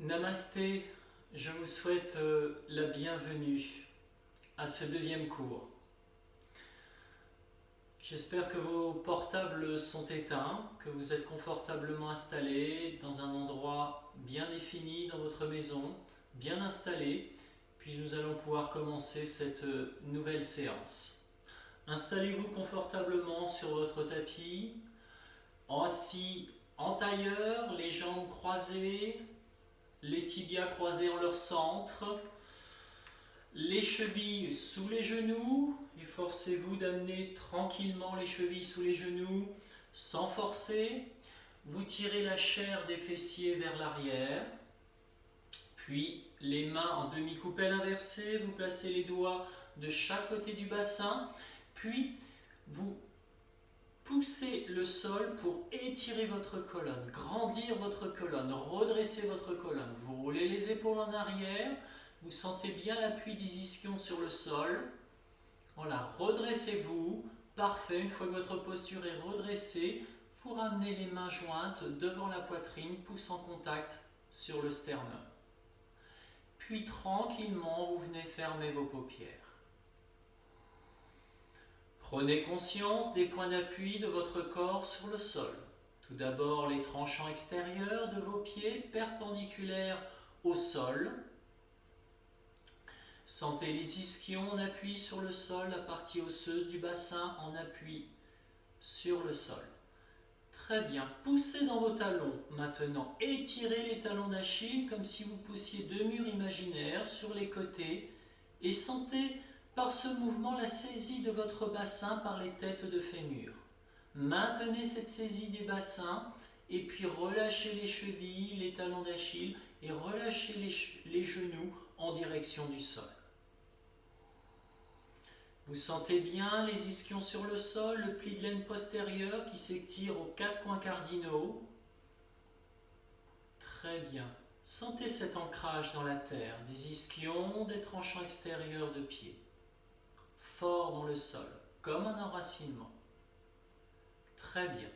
Namasté, je vous souhaite la bienvenue à ce deuxième cours. J'espère que vos portables sont éteints, que vous êtes confortablement installés dans un endroit bien défini dans votre maison, bien installé, puis nous allons pouvoir commencer cette nouvelle séance. Installez-vous confortablement sur votre tapis, assis en tailleur, les jambes croisées, les tibias croisés en leur centre, les chevilles sous les genoux, efforcez-vous d'amener tranquillement les chevilles sous les genoux sans forcer. Vous tirez la chair des fessiers vers l'arrière, puis les mains en demi-coupelle inversée, vous placez les doigts de chaque côté du bassin, puis vous poussez le sol pour étirer votre colonne, grandir votre colonne, redresser votre colonne. Vous roulez les épaules en arrière, vous sentez bien l'appui des ischions sur le sol. Voilà, redressez-vous. Parfait, une fois que votre posture est redressée, vous ramenez les mains jointes devant la poitrine, pouce en contact sur le sternum. Puis tranquillement, vous venez fermer vos paupières. Prenez conscience des points d'appui de votre corps sur le sol. Tout d'abord, les tranchants extérieurs de vos pieds perpendiculaires au sol. Sentez les ischions en appui sur le sol, la partie osseuse du bassin en appui sur le sol. Très bien, poussez dans vos talons. Maintenant, étirez les talons d'Achille comme si vous poussiez deux murs imaginaires sur les côtés et sentez par ce mouvement la saisie de votre bassin par les têtes de fémur. Maintenez cette saisie des bassins et puis relâchez les chevilles, les talons d'Achille et relâchez les genoux en direction du sol. Vous sentez bien les ischions sur le sol, le pli de laine postérieur qui s'étire aux quatre coins cardinaux. Très bien. Sentez cet ancrage dans la terre, des ischions, des tranchants extérieurs de pied. Fort dans le sol, comme un enracinement. Très bien.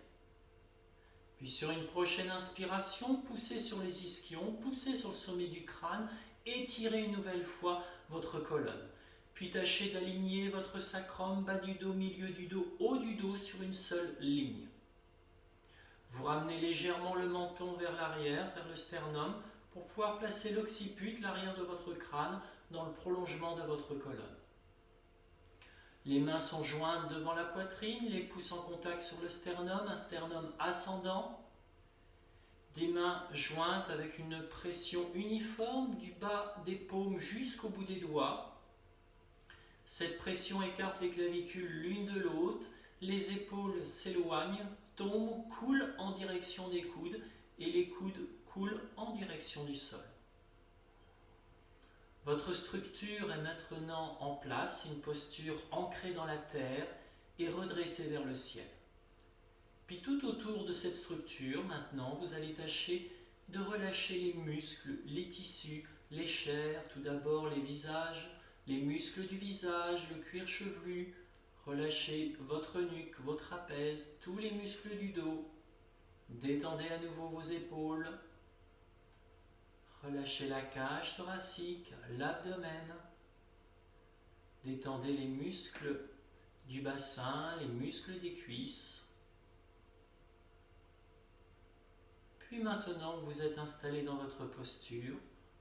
Puis sur une prochaine inspiration, poussez sur les ischions, poussez sur le sommet du crâne, étirez une nouvelle fois votre colonne. Puis tâchez d'aligner votre sacrum, bas du dos, milieu du dos, haut du dos sur une seule ligne. Vous ramenez légèrement le menton vers l'arrière, vers le sternum, pour pouvoir placer l'occiput, l'arrière de votre crâne, dans le prolongement de votre colonne. Les mains sont jointes devant la poitrine, les pouces en contact sur le sternum, un sternum ascendant. Des mains jointes avec une pression uniforme du bas des paumes jusqu'au bout des doigts. Cette pression écarte les clavicules l'une de l'autre, les épaules s'éloignent, tombent, coulent en direction des coudes et les coudes coulent en direction du sol. Votre structure est maintenant en place, une posture ancrée dans la terre et redressée vers le ciel. Puis tout autour de cette structure, maintenant, vous allez tâcher de relâcher les muscles, les tissus, les chairs, tout d'abord les visages, les muscles du visage, le cuir chevelu. Relâchez votre nuque, vos trapèzes, tous les muscles du dos. Détendez à nouveau vos épaules. Relâchez la cage thoracique, l'abdomen. Détendez les muscles du bassin, les muscles des cuisses. Puis maintenant que vous êtes installé dans votre posture,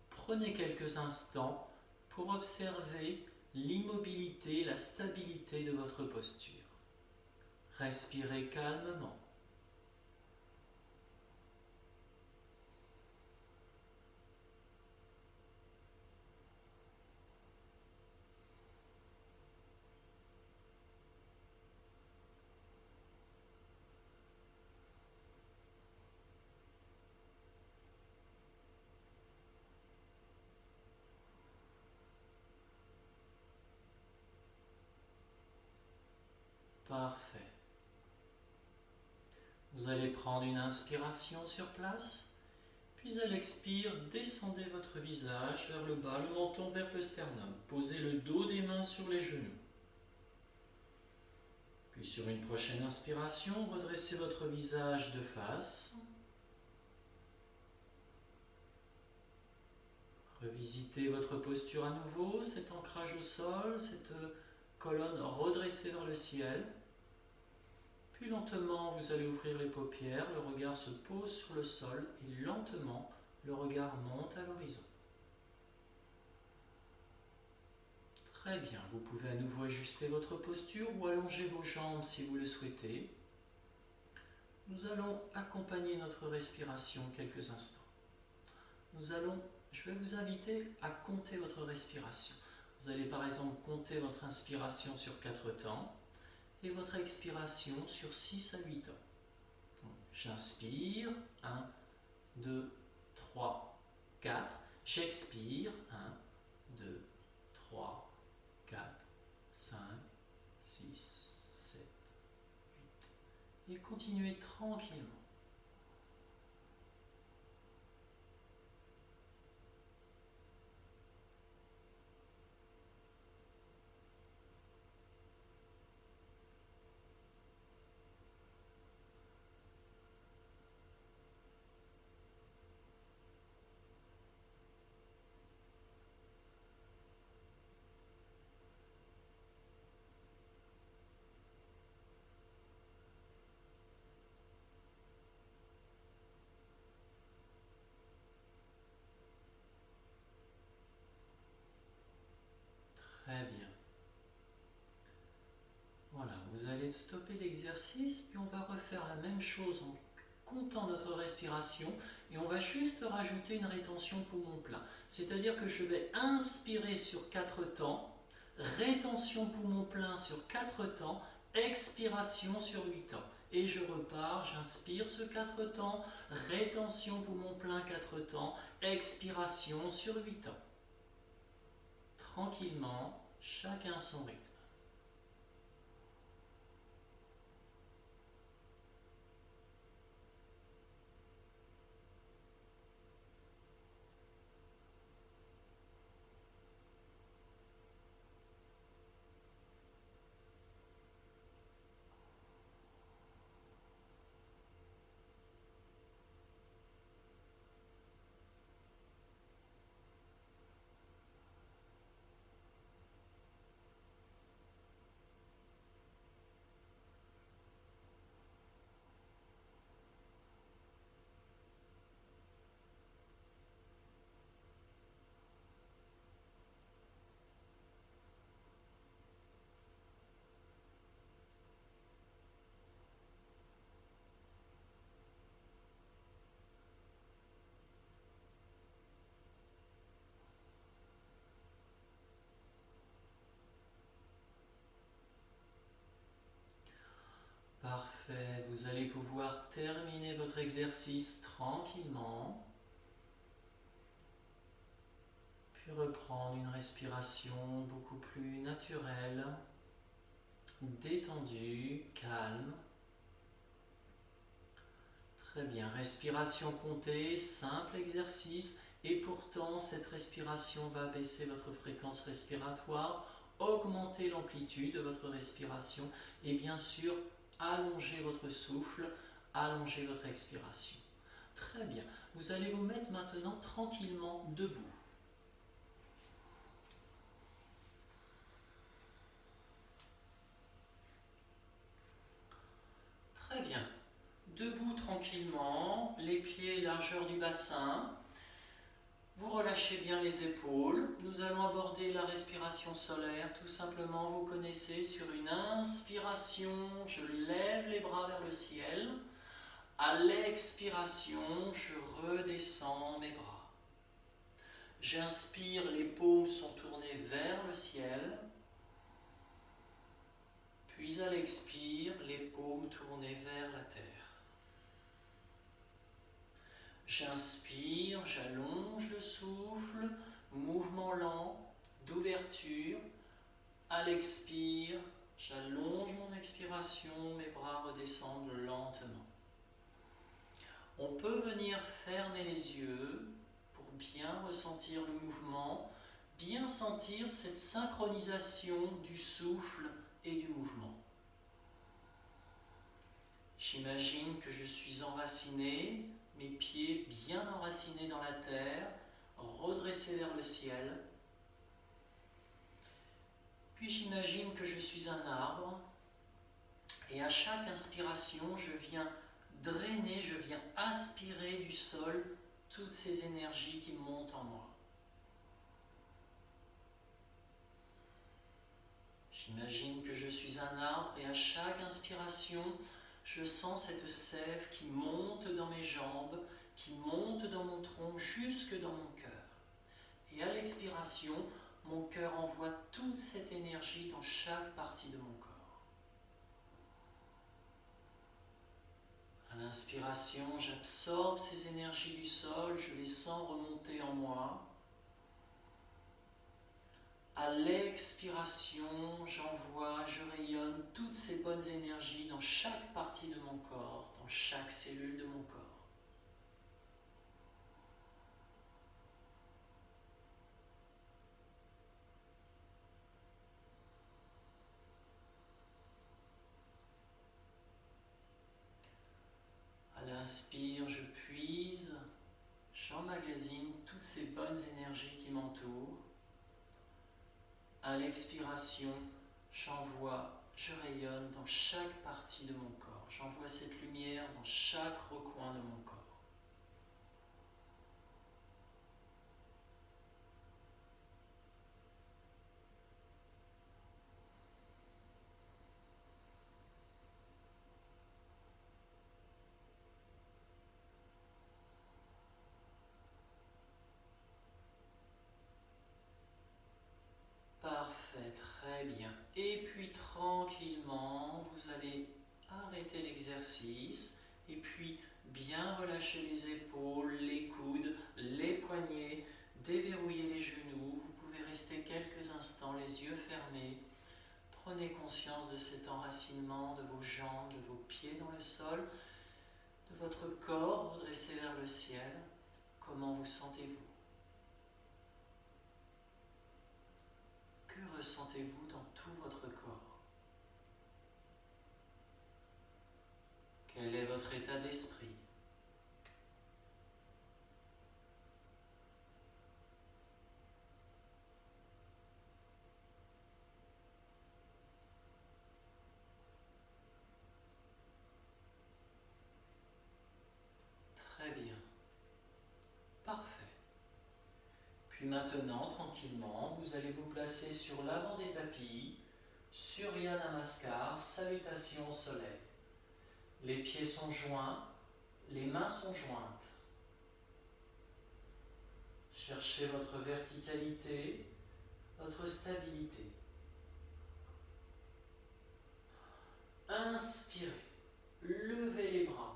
prenez quelques instants pour observer l'immobilité, la stabilité de votre posture. Respirez calmement. Parfait. Vous allez prendre une inspiration sur place, puis à l'expire, descendez votre visage vers le bas, le menton vers le sternum. Posez le dos des mains sur les genoux. Puis sur une prochaine inspiration, redressez votre visage de face. Revisitez votre posture à nouveau, cet ancrage au sol, cette colonne redressée vers le ciel. Puis lentement, vous allez ouvrir les paupières, le regard se pose sur le sol et lentement, le regard monte à l'horizon. Très bien, vous pouvez à nouveau ajuster votre posture ou allonger vos jambes si vous le souhaitez. Nous allons accompagner notre respiration quelques instants. Je vais vous inviter à compter votre respiration. Vous allez par exemple compter votre inspiration sur 4 temps et votre expiration sur 6 à 8 temps. J'inspire, 1, 2, 3, 4. J'expire, 1, 2, 3, 4, 5, 6, 7, 8. Et continuez tranquillement. Très bien. Voilà, vous allez stopper l'exercice, puis on va refaire la même chose en comptant notre respiration et on va juste rajouter une rétention poumon plein. C'est-à-dire que je vais inspirer sur 4 temps, rétention poumon plein sur 4 temps, expiration sur 8 temps. Et je repars, j'inspire ce 4 temps, rétention poumon plein 4 temps, expiration sur 8 temps. Tranquillement, chacun son rythme. Parfait, vous allez pouvoir terminer votre exercice tranquillement, puis reprendre une respiration beaucoup plus naturelle, détendue, calme. Très bien, respiration comptée, simple exercice, et pourtant cette respiration va baisser votre fréquence respiratoire, augmenter l'amplitude de votre respiration et bien sûr allonger votre souffle, allonger votre expiration. Très bien, vous allez vous mettre maintenant tranquillement debout. Très bien, debout tranquillement, les pieds largeur du bassin. Vous relâchez bien les épaules. Nous allons aborder la respiration solaire. Tout simplement, vous connaissez, sur une inspiration, je lève les bras vers le ciel. À l'expiration, je redescends mes bras. J'inspire, les paumes sont tournées vers le ciel. Puis à l'expire, les paumes tournées vers la terre. J'inspire, j'allonge le souffle, mouvement lent d'ouverture. À l'expire, j'allonge mon expiration, mes bras redescendent lentement. On peut venir fermer les yeux pour bien ressentir le mouvement, bien sentir cette synchronisation du souffle et du mouvement. J'imagine que je suis enraciné, mes pieds bien enracinés dans la terre, redresser vers le ciel. Puis j'imagine que je suis un arbre et à chaque inspiration, je viens drainer, je viens aspirer du sol toutes ces énergies qui montent en moi. J'imagine que je suis un arbre et à chaque inspiration, je sens cette sève qui monte dans mes jambes, qui monte dans mon tronc jusque dans mon cœur. Et à l'expiration, mon cœur envoie toute cette énergie dans chaque partie de mon corps. À l'inspiration, j'absorbe ces énergies du sol, je les sens remonter en moi. À l'expiration, j'envoie, je rayonne toutes ces bonnes énergies dans chaque partie de mon corps, dans chaque cellule de mon corps. À l'inspire, je puise, j'emmagasine toutes ces bonnes énergies qui m'entourent. À l'expiration, j'envoie, je rayonne dans chaque partie de mon corps. J'envoie cette lumière dans chaque recoin de mon corps. Parfait, très bien. Et puis tranquillement, vous allez arrêter l'exercice et puis bien relâcher les épaules, les coudes, les poignets, déverrouiller les genoux. Vous pouvez rester quelques instants les yeux fermés. Prenez conscience de cet enracinement de vos jambes, de vos pieds dans le sol, de votre corps redressé vers le ciel. Comment vous sentez-vous ? Que ressentez-vous dans tout votre corps ? Quel est votre état d'esprit ? Très bien. Parfait. Puis maintenant, tranquillement, vous allez vous placer sur l'avant des tapis, Surya Namaskar, salutation au soleil. Les pieds sont joints, les mains sont jointes. Cherchez votre verticalité, votre stabilité. Inspirez, levez les bras,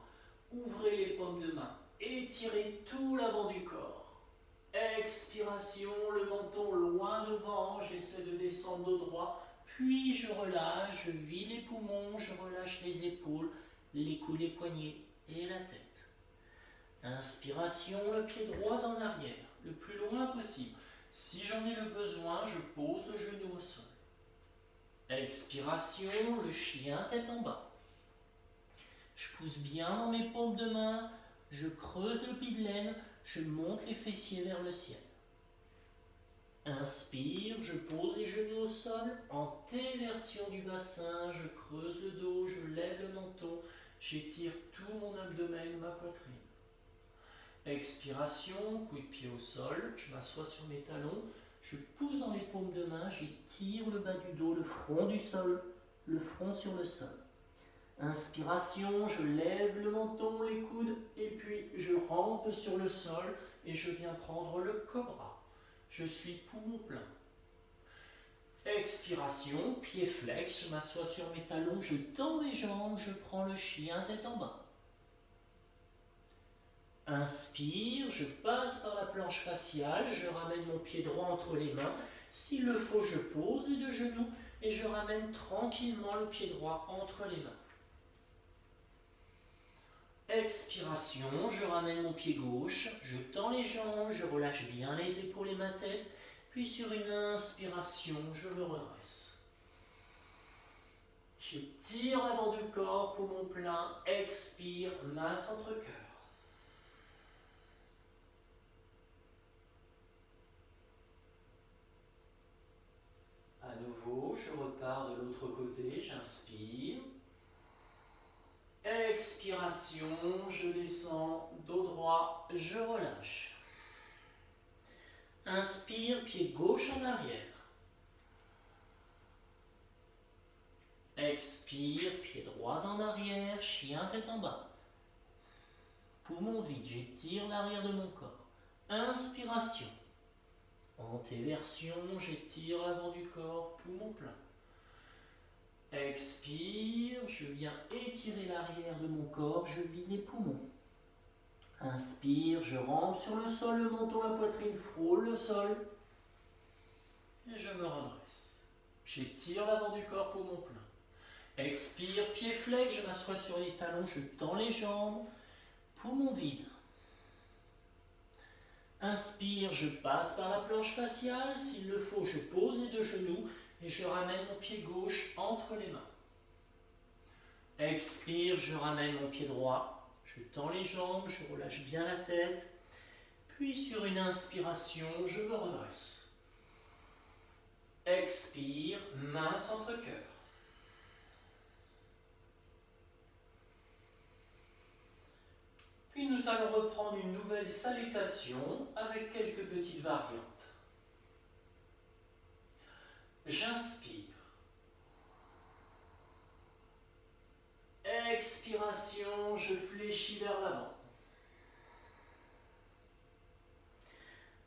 ouvrez les paumes de main, étirez tout l'avant du corps. Expiration, le menton loin devant, j'essaie de descendre dos droit, puis je relâche, je vide les poumons, je relâche les épaules, les coudes, les poignets et la tête. Inspiration, le pied droit en arrière, le plus loin possible. Si j'en ai le besoin, je pose le genou au sol. Expiration, le chien tête en bas. Je pousse bien dans mes paumes de main, je creuse le pli de laine, je monte les fessiers vers le ciel. Inspire, je pose les genoux au sol, en T-version du bassin, je creuse le dos, je lève le menton, j'étire tout mon abdomen, ma poitrine. Expiration, coup de pied au sol, je m'assois sur mes talons, je pousse dans les paumes de main, j'étire le bas du dos, le front du sol, le front sur le sol. Inspiration, je lève le menton, les coudes, et puis je rampe sur le sol et je viens prendre le cobra. Je suis poumon plein. Expiration, pied flex, je m'assois sur mes talons, je tends mes jambes, je prends le chien tête en bas. Inspire, je passe par la planche faciale, je ramène mon pied droit entre les mains. S'il le faut, je pose les deux genoux et je ramène tranquillement le pied droit entre les mains. Expiration, je ramène mon pied gauche, je tends les jambes, je relâche bien les épaules et ma tête, puis sur une inspiration, je me redresse. Je tire l'avant du corps, poumon plein, expire, masse entre cœur. je repars de l'autre côté, j'inspire. Expiration, je descends, dos droit, je relâche. Inspire, pied gauche en arrière. Expire, pied droit en arrière, chien tête en bas. Poumon vide, j'étire l'arrière de mon corps. Inspiration. Antéversion, j'étire l'avant du corps, poumon plein. Expire, je viens étirer l'arrière de mon corps, je vide les poumons. Inspire, je rampe sur le sol, le menton, la poitrine frôle le sol. Et je me redresse. J'étire l'avant du corps, poumon plein. Expire, pied flex, je m'assois sur les talons, je tends les jambes, poumon vide. Inspire, je passe par la planche faciale, s'il le faut, je pose les deux genoux et je ramène mon pied gauche entre les mains. Expire, je ramène mon pied droit, je tends les jambes, je relâche bien la tête, puis sur une inspiration, je me redresse. Expire, main centre-cœur. Puis nous allons reprendre une nouvelle salutation avec quelques petites variantes. J'inspire. Expiration, je fléchis vers l'avant.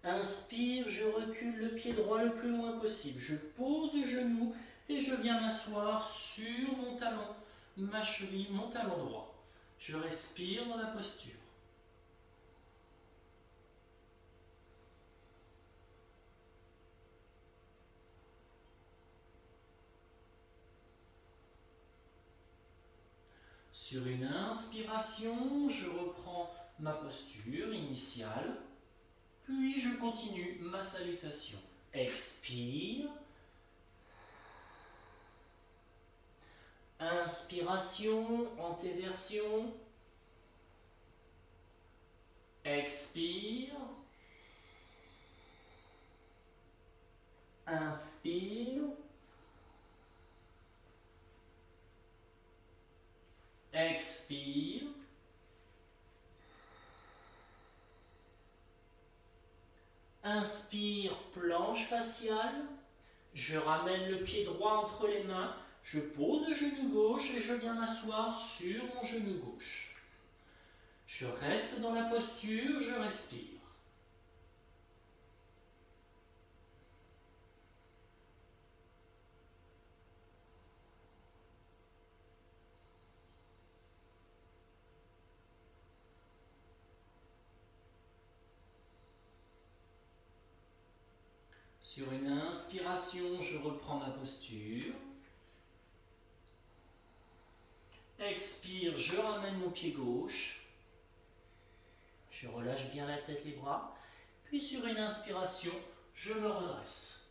Inspire, je recule le pied droit le plus loin possible. Je pose le genou et je viens m'asseoir sur mon talon, ma cheville, mon talon droit. Je respire dans la posture. Sur une inspiration, je reprends ma posture initiale, puis je continue ma salutation. Expire. Inspiration, antéversion. Expire. Inspire. Expire. Inspire, planche faciale. Je ramène le pied droit entre les mains. Je pose le genou gauche et je viens m'asseoir sur mon genou gauche. Je reste dans la posture, je respire. Sur une inspiration, je reprends ma posture. Expire, je ramène mon pied gauche. Je relâche bien la tête, les bras. Puis sur une inspiration, je me redresse.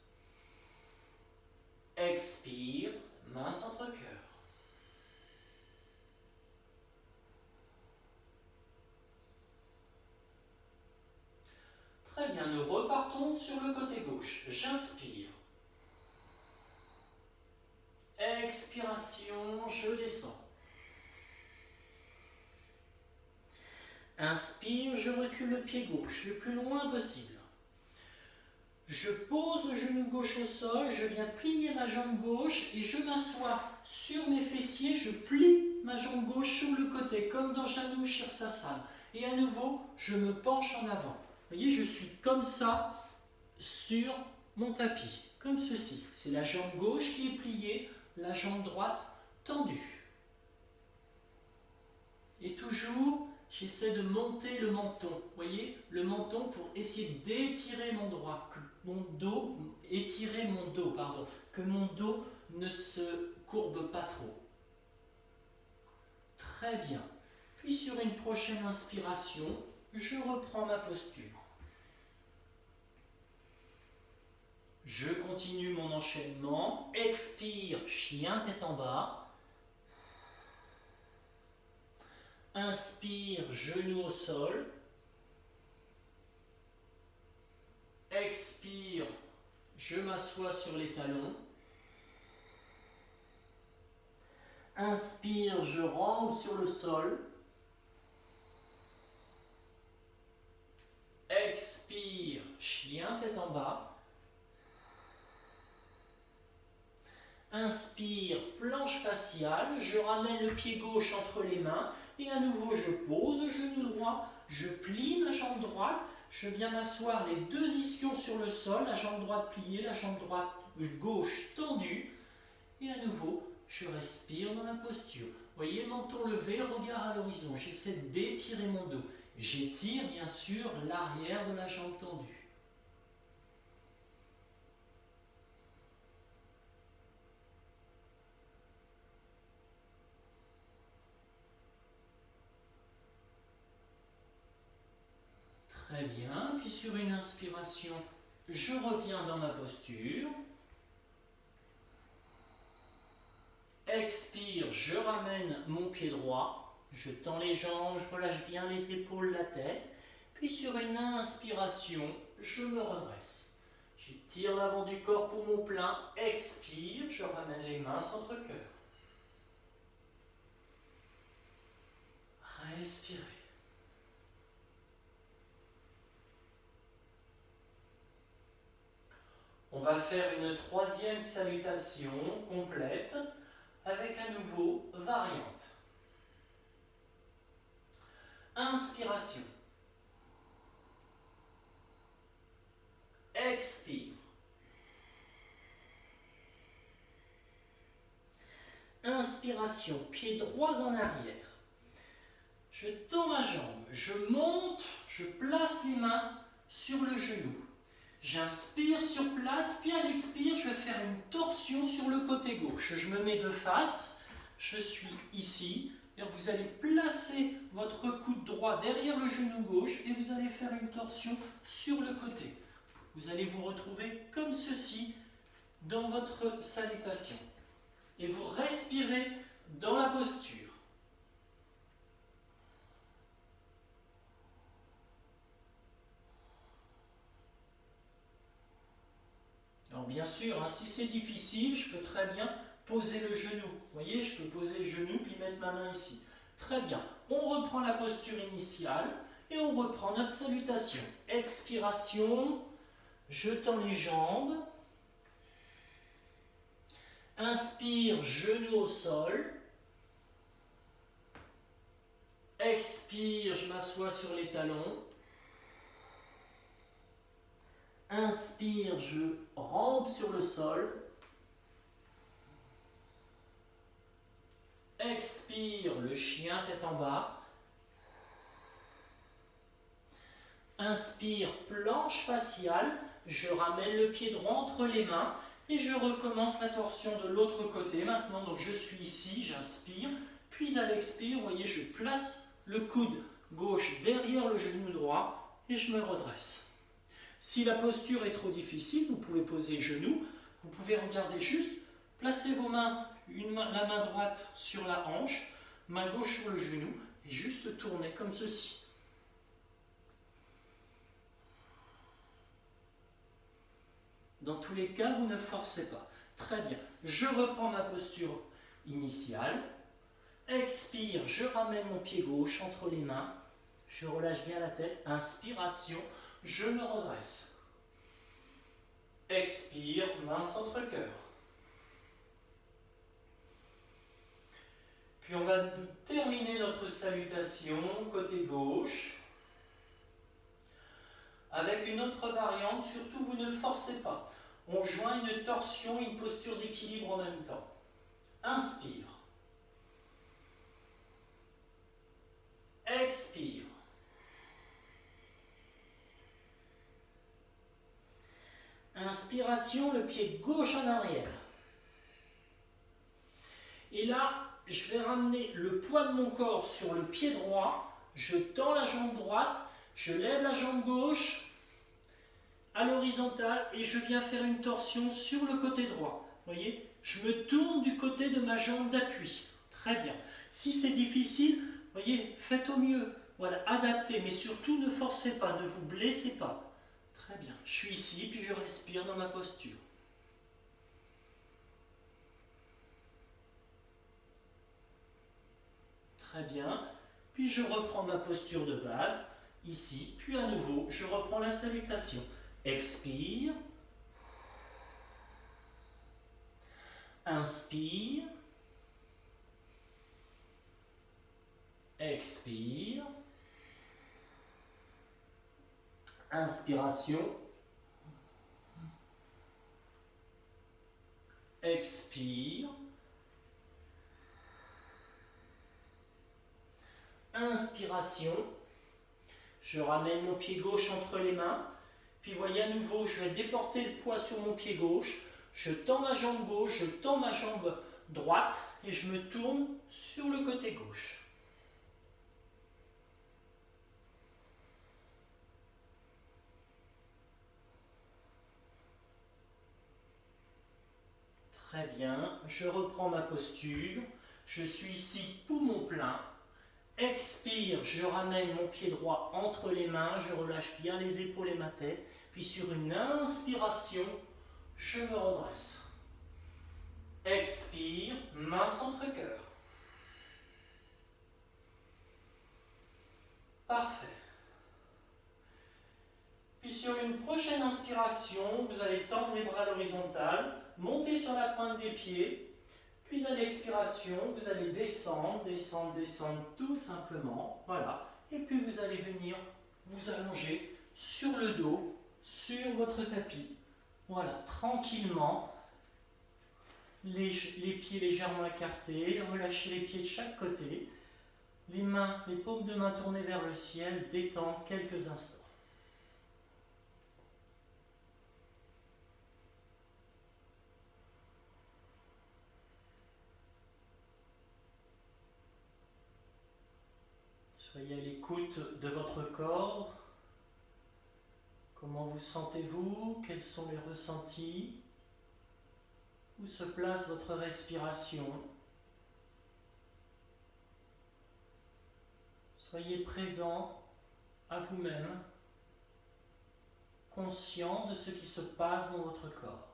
Expire, main centre-cœur. Très bien, nous repartons sur le côté gauche. J'inspire. Expiration, je descends. Inspire, je recule le pied gauche le plus loin possible. Je pose le genou gauche au sol, je viens plier ma jambe gauche et je m'assois sur mes fessiers, je plie ma jambe gauche sur le côté, comme dans Janu Shirsasana. Et à nouveau, je me penche en avant. Vous voyez, je suis comme ça sur mon tapis, comme ceci. C'est la jambe gauche qui est pliée, la jambe droite tendue. Et toujours, j'essaie de monter le menton. Vous voyez, le menton pour essayer d'étirer mon droit, que mon dos, que mon dos ne se courbe pas trop. Très bien. Puis sur une prochaine inspiration, je reprends ma posture. Je continue mon enchaînement. Expire, chien tête en bas. Inspire, genou au sol. Expire, je m'assois sur les talons. Inspire, je rampe sur le sol. Expire, chien tête en bas. Inspire, planche faciale, je ramène le pied gauche entre les mains et à nouveau je pose, genou droit, je plie ma jambe droite, je viens m'asseoir les deux ischions sur le sol, la jambe droite pliée, la jambe droite gauche tendue et à nouveau je respire dans la posture. Vous voyez, menton levé, regard à l'horizon, j'essaie d'étirer mon dos. J'étire bien sûr l'arrière de la jambe tendue. Très bien, puis sur une inspiration, je reviens dans ma posture. Expire, je ramène mon pied droit, je tends les jambes, je relâche bien les épaules, la tête. Puis sur une inspiration, je me redresse. J'étire l'avant du corps pour mon plein. Expire, je ramène les mains centre-cœur. Respirez. On va faire une troisième salutation complète avec à nouveau variante. Inspiration. Expire. Inspiration, pieds droits en arrière. Je tends ma jambe, je monte, je place les mains sur le genou. J'inspire sur place, puis à l'expire, je vais faire une torsion sur le côté gauche. Je me mets de face, je suis ici. Et vous allez placer votre coude droit derrière le genou gauche et vous allez faire une torsion sur le côté. Vous allez vous retrouver comme ceci dans votre salutation. Et vous respirez dans la posture. Alors bien sûr, si c'est difficile, je peux très bien poser le genou. Vous voyez, je peux poser le genou puis mettre ma main ici. Très bien. On reprend la posture initiale et on reprend notre salutation. Expiration, je tends les jambes. Inspire, genou au sol. Expire, je m'assois sur les talons. Inspire, je rampe sur le sol. Expire, le chien tête en bas. Inspire, planche faciale. Je ramène le pied droit entre les mains et je recommence la torsion de l'autre côté. Maintenant, donc je suis ici, j'inspire. Puis à l'expire, vous voyez, je place le coude gauche derrière le genou droit et je me redresse. Si la posture est trop difficile, vous pouvez poser les genoux. Vous pouvez regarder juste, placez vos mains, la main droite sur la hanche, main gauche sur le genou et juste tourner comme ceci. Dans tous les cas, vous ne forcez pas. Très bien. Je reprends ma posture initiale. Expire, je ramène mon pied gauche entre les mains. Je relâche bien la tête. Inspiration, je me redresse. Expire, main centre-cœur. Puis on va terminer notre salutation côté gauche avec une autre variante. Surtout, vous ne forcez pas. On joint une torsion, une posture d'équilibre en même temps. Inspire. Expire. Inspiration, le pied gauche en arrière. Et là, je vais ramener le poids de mon corps sur le pied droit. Je tends la jambe droite, je lève la jambe gauche à l'horizontale et je viens faire une torsion sur le côté droit. Vous voyez, je me tourne du côté de ma jambe d'appui. Très bien. Si c'est difficile, vous voyez, faites au mieux. Voilà, adaptez, mais surtout ne forcez pas, ne vous blessez pas. Très bien. Je suis ici, puis je respire dans ma posture. Très bien. Puis je reprends ma posture de base, ici. Puis à nouveau, je reprends la salutation. Expire. Inspire. Expire. Inspiration. Expire. Inspiration. Je ramène mon pied gauche entre les mains. Puis voyez à nouveau, je vais déporter le poids sur mon pied gauche. Je tends ma jambe gauche, je tends ma jambe droite et je me tourne sur le côté gauche. Très bien, je reprends ma posture. Je suis ici poumon plein. Expire, je ramène mon pied droit entre les mains, je relâche bien les épaules et ma tête. Puis sur une inspiration, je me redresse. Expire, main centre cœur. Parfait. Puis sur une prochaine inspiration, vous allez tendre les bras à l'horizontale, monter sur la pointe des pieds. Puis à l'expiration, vous allez descendre, descendre, descendre tout simplement. Voilà. Et puis vous allez venir vous allonger sur le dos, sur votre tapis. Voilà, tranquillement. Les pieds légèrement écartés, relâchez les pieds de chaque côté. Les mains, les paumes de main tournées vers le ciel, détendre quelques instants. Soyez à l'écoute de votre corps. Comment vous sentez-vous? Quels sont les ressentis? Où se place votre respiration? Soyez présent à vous-même, conscient de ce qui se passe dans votre corps.